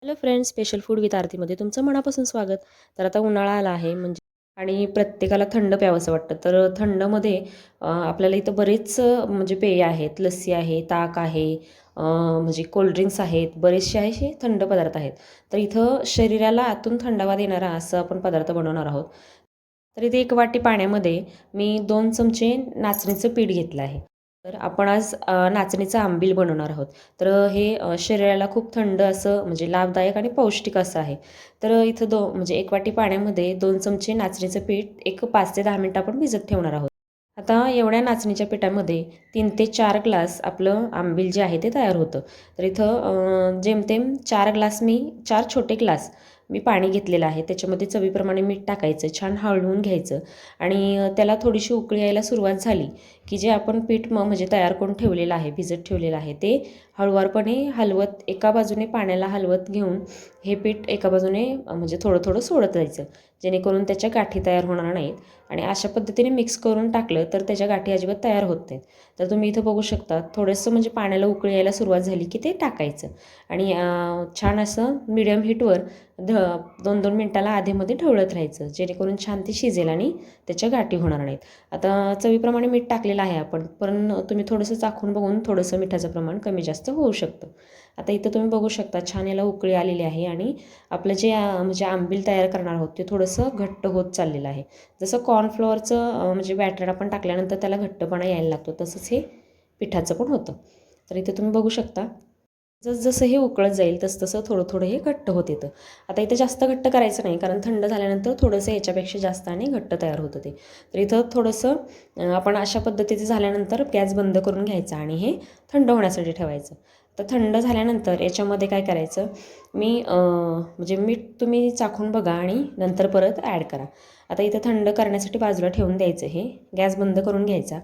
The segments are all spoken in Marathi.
Hello friends, special food with आरतीमध्ये तुमचं मनापासून स्वागत. तर आता उन्हाळा आला आहे म्हणजे आणि प्रत्येकाला थंड प्यावंसं वाटतं. तर थंडमध्ये आपल्याला इथं बरेच म्हणजे पेय आहेत. लस्सी आहे, ताक आहे, म्हणजे कोल्ड्रिंक्स आहेत, बरेचसे असे थंड पदार्थ आहेत. तर इथं शरीराला आतून थंडावा देणारा असं आपण पदार्थ बनवणार आहोत. तर इथे 1 वाटी पाण्यामध्ये मी 2 चमचे नाचणीचं पीठ घेतलं आहे. तर आपण आज नाचणीचं आंबील बनवणार आहोत. तर हे शरीराला खूप थंड असं म्हणजे लाभदायक आणि पौष्टिक असं आहे. तर इथं म्हणजे 1 वाटी पाण्यामध्ये 2 चमचे नाचणीचं पीठ एक 5 ते 10 मिनिटं आपण भिजत ठेवणार आहोत. आता एवढ्या नाचणीच्या पिठामध्ये 3 ते 4 ग्लास आपलं आंबील जे आहे ते तयार होतं. तर इथं जेमतेम 4 छोटे ग्लास मी पाणी घेतलेलं आहे. त्याच्यामध्ये चवीप्रमाणे मीठ टाकायचं, छान हलवून घ्यायचं आणि त्याला थोडीशी उकळी यायला सुरुवात झाली, की जे आपण पीठ म्हणजे तयार करून ठेवलेलं आहे, भिजत ठेवलेलं आहे, ते हळुवारपणे हलवत एका बाजूने पाण्याला हलवत घेऊन हे पीठ एका बाजूने म्हणजे थोडं थोडं सोडत जायचं, जेणेकरून त्याच्या गाठी तयार होणार नाहीत. आणि अशा पद्धतीने मिक्स करून टाकलं तर त्याच्या गाठी अजिबात तयार होत नाहीत. तर तुम्ही इथं बघू शकता थोडंसं म्हणजे पाण्याला उकळी यायला सुरुवात झाली की ते टाकायचं आणि छान असं मीडियम हीटवर 2-2 मिनटाला आधीमध्ये ढवळत राहायचं, जेणेकरून छान ते शिजेल आणि त्याच्या गाठी होणार नाहीत. आता चवीप्रमाणे मीठ टाकलेलं आहे आपण, पण तुम्ही थोडंसं चाखून बघून थोडंसं मिठाचं प्रमाण कमी जास्त होऊ शकतं. आता इथं तुम्ही बघू शकता छान याला उकळी आलेली आहे आणि आपलं जे म्हणजे आंबील तयार करणार आहोत ते थोडंसं घट्ट होत चाललेलं आहे. जसं कॉर्नफ्लॉवरचं म्हणजे बॅटर आपण टाकल्यानंतर त्याला घट्टपणा यायला लागतो, तसंच हे पिठाचं पण होतं. तर इथे तुम्ही बघू शकता जसं हे उकळत जाईल तसं थोडं थोडं हे घट्ट होत येतं. आता इथं जास्त घट्ट करायचं नाही, कारण थंड झाल्यानंतर थोडंसं याच्यापेक्षा जास्त आणि घट्ट तयार होतं ते. तर इथं थोडंसं आपण अशा पद्धतीचं झाल्यानंतर गॅस बंद करून घ्यायचा आणि हे थंड होण्यासाठी ठेवायचं. तर थंड झाल्यानंतर याच्यामध्ये काय करायचं, म्हणजे मीठ तुम्ही चाखून बघा आणि नंतर परत ॲड करा. आता इथं थंड करण्यासाठी बाजूला ठेवून द्यायचं, हे गॅस बंद करून घ्यायचा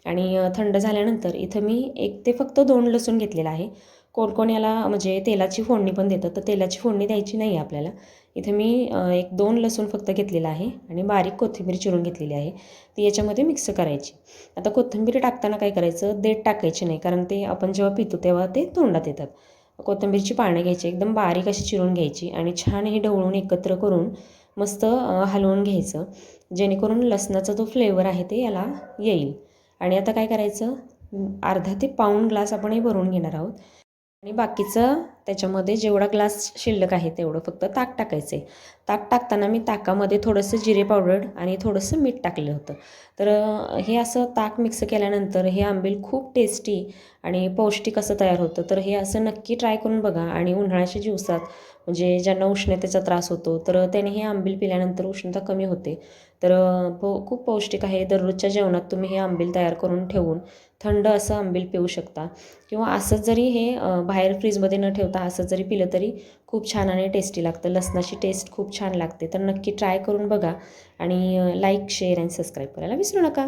आणि थंड झाल्यानंतर इथं मी 1 ते फक्त 2 लसूण घेतलेला आहे. कोण कोण याला म्हणजे तेलाची फोडणी पण देतं, तर तेलाची फोडणी द्यायची नाही आपल्याला. इथे मी 1-2 लसूण फक्त घेतलेला आहे आणि बारीक कोथिंबीर चिरून घेतलेली आहे, ती याच्यामध्ये मिक्स करायची. आता कोथिंबीर टाकताना काय करायचं, देठ टाकायची नाही, कारण ते आपण जेव्हा पितो तेव्हा ते तोंडात येतात. कोथिंबीरची पानं घ्यायची, एकदम बारीक अशी चिरून घ्यायची आणि छान हे ढवळून एकत्र करून मस्त हलवून घ्यायचं, जेणेकरून लसणाचा जो फ्लेवर आहे ते याला येईल. आणि आता काय करायचं, अर्धा ते पाऊण ग्लास आपण हे भरून घेणार आहोत आणि बाकीचं त्याच्यामध्ये जेवढा ग्लास शिल्लक आहे तेवढं फक्त ताक टाकायचं आहे. ताक टाकताना मी ताकामध्ये थोडंसं जिरे पावडर आणि थोडंसं मीठ टाकलं होतं. तर हे असं ताक मिक्स केल्यानंतर हे आंबील खूप टेस्टी आणि पौष्टिक असं तयार होतं. तर हे असं नक्की ट्राय करून बघा आणि उन्हाळ्याच्या दिवसात म्हणजे ज्यांना उष्णतेचा त्रास होतो तर त्याने हे आंबील पिल्यानंतर उष्णता कमी होते. तर खूप पौष्टिक आहे. दररोजच्या जेवणात तुम्ही हे आंबील तयार करून ठेवून थंड असं आंबील पिऊ शकता किंवा असंच जरी हे बाहेर फ्रीजमध्ये न ठेवता असं जरी पिलं तरी खूप छान आणि टेस्टी लागतं. लसणाची टेस्ट खूप छान लागते. तर नक्की ट्राय करून बघा आणि लाईक, शेअर आणि सबस्क्राईब करायला विसरू नका.